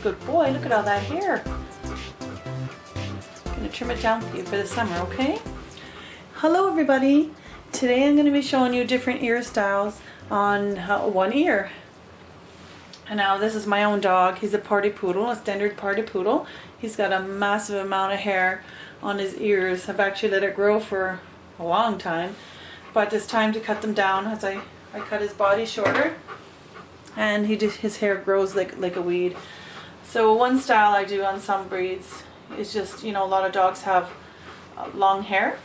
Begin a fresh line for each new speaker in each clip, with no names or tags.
good boy. Look at all that hair. I'm gonna trim it down for you for the summer, okay? Hello everybody. Today I'm gonna be showing you different ear styles on one ear. And now this is my own dog. He's a party poodle, a standard party poodle. He's got a massive amount of hair on his ears. I've actually let it grow for a long time, but it's time to cut them down as I cut his body shorter, and his hair grows like a weed. So one style I do on some breeds is just, you know, a lot of dogs have long hair,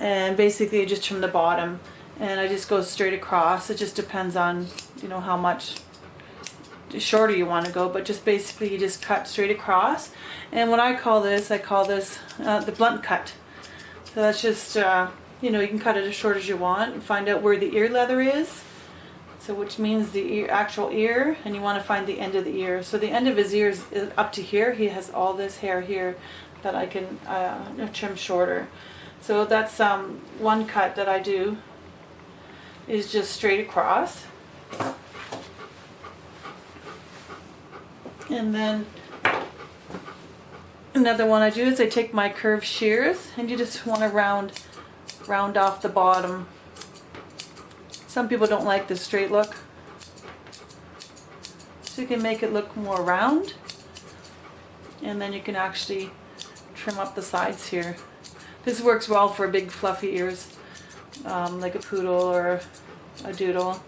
and basically you just trim the bottom, and I just go straight across. It just depends on, you know, how much shorter you want to go, but just basically you just cut straight across. And what I call this the blunt cut. So that's just you know, you can cut it as short as you want and find out where the ear leather is, so which means the actual ear, and you want to find the end of the ear. So the end of his ear is up to here. He has all this hair here that I can trim shorter. So that's one cut that I do, is just straight across. And then another one I do is I take my curved shears, and you just want to round off the bottom. Some people don't like the straight look, so you can make it look more round, and then you can actually trim up the sides here. This works well for big fluffy ears, like a poodle or a doodle.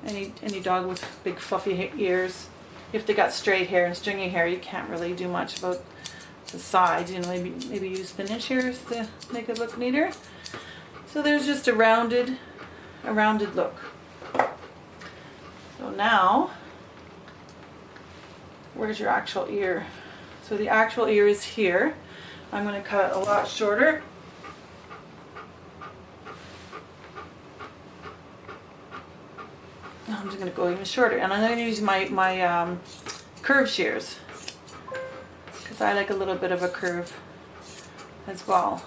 Any dog with big fluffy ears. If they got straight hair and stringy hair, you can't really do much about the sides. You know, maybe use thinner shears to make it look neater. So there's just a rounded look. So now, where's your actual ear? So the actual ear is here. I'm going to cut it a lot shorter. I'm just going to go even shorter, and I'm going to use my curve shears, because I like a little bit of a curve as well.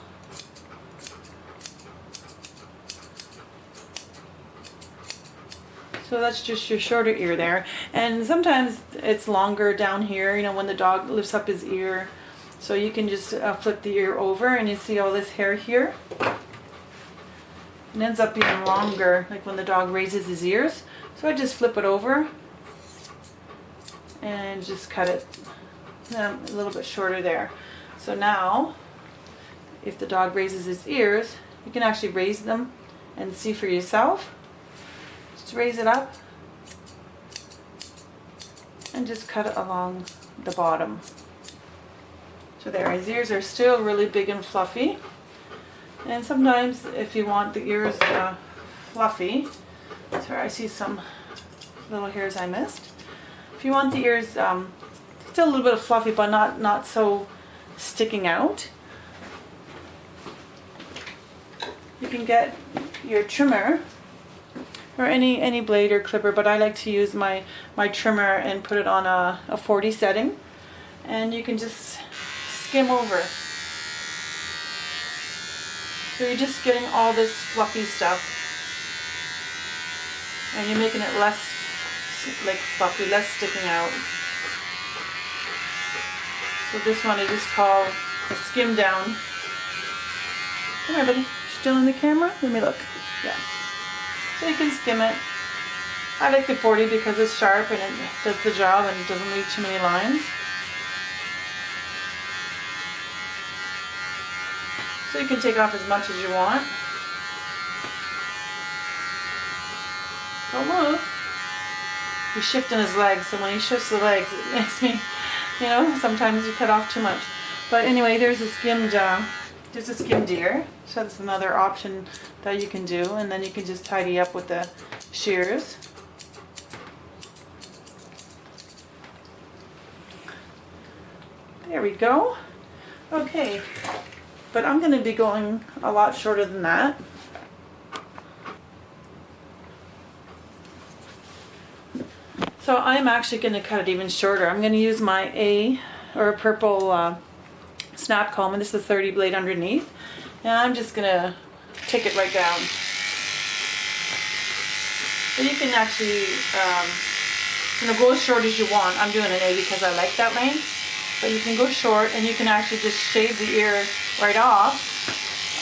So that's just your shorter ear there, and sometimes it's longer down here, you know, when the dog lifts up his ear. So you can just flip the ear over, and you see all this hair here. It ends up being longer, like when the dog raises his ears. So I just flip it over and just cut it a little bit shorter there. So now, if the dog raises his ears, you can actually raise them and see for yourself. Just raise it up and just cut it along the bottom. So there, his ears are still really big and fluffy. And sometimes if you want the ears fluffy, sorry, I see some little hairs I missed. If you want the ears still a little bit of fluffy, but not so sticking out, you can get your trimmer or any blade or clipper, but I like to use my trimmer and put it on a 40 setting, and you can just skim over. So you're just getting all this fluffy stuff, and you're making it less like fluffy, less sticking out. So this one I just call a skim down. Come here, buddy. Still in the camera? Let me look. Yeah. So you can skim it. I like the 40 because it's sharp and it does the job and it doesn't leave too many lines. So you can take off as much as you want. Don't move. He's shifting his legs, so when he shifts the legs, it makes me, you know, sometimes you cut off too much. But anyway, there's a skimmed ear. So that's another option that you can do, and then you can just tidy up with the shears. There we go. Okay, but I'm going to be going a lot shorter than that. So I'm actually going to cut it even shorter. I'm going to use my a purple snap comb, and this is a 30 blade underneath, and I'm just going to take it right down. So you can actually You know, go as short as you want. I'm doing an A because I like that length. But you can go short, and you can actually just shave the ear right off.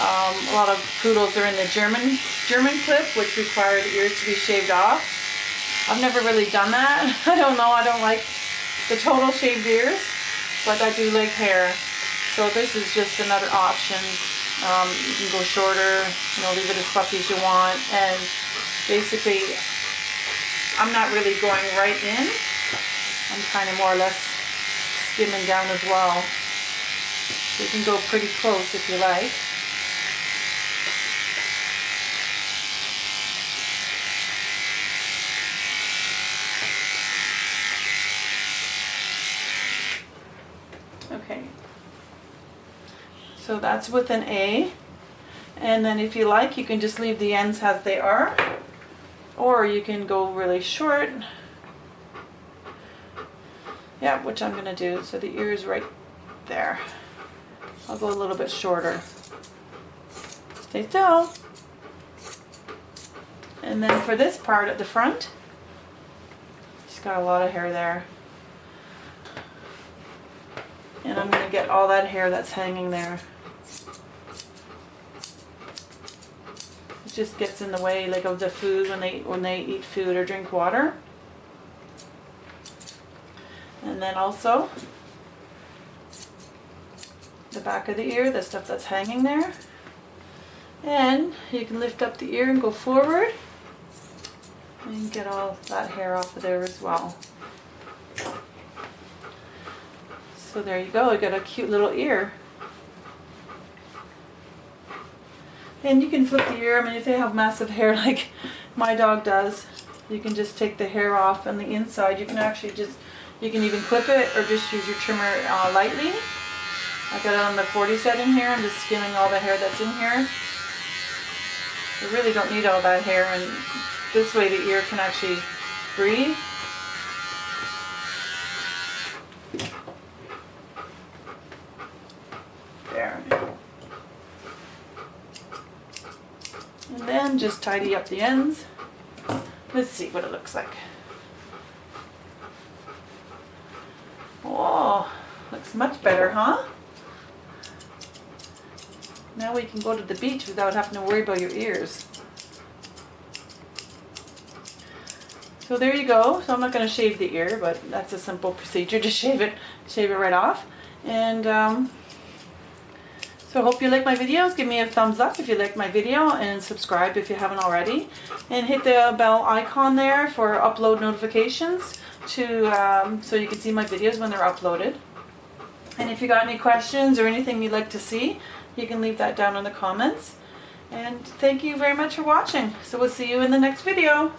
A lot of poodles are in the German clip, which require the ears to be shaved off. I've never really done that. I don't know. I don't like the total shaved ears, but I do like hair. So this is just another option. You can go shorter, you know, leave it as fluffy as you want, and basically I'm not really going right in. I'm kind of more or less skimming down as well. So you can go pretty close if you like. Okay, so that's with an A, and then if you like, you can just leave the ends as they are, or you can go really short. Yeah, which I'm going to do. So the ear is right there. I'll go a little bit shorter. Stay still. And then for this part at the front, just got a lot of hair there. And I'm going to get all that hair that's hanging there. It just gets in the way, like, of the food when they eat food or drink water. And then also the back of the ear, the stuff that's hanging there. And you can lift up the ear and go forward and get all that hair off of there as well. So there you go, I got a cute little ear. And you can flip the ear. I mean, if they have massive hair like my dog does, you can just take the hair off on the inside. You can actually just, you can even clip it or just use your trimmer lightly. I got it on the 40 setting here. I'm just skimming all the hair that's in here. You really don't need all that hair, and this way the ear can actually breathe. There. And then just tidy up the ends. Let's see what it looks like. Oh, looks much better, huh? Now we can go to the beach without having to worry about your ears. So there you go. So I'm not going to shave the ear, but that's a simple procedure. Just shave it right off. And so I hope you like my videos. Give me a thumbs up if you like my video, and subscribe if you haven't already. And hit the bell icon there for upload notifications so you can see my videos when they're uploaded. And if you got any questions or anything you'd like to see, you can leave that down in the comments. And thank you very much for watching. So we'll see you in the next video.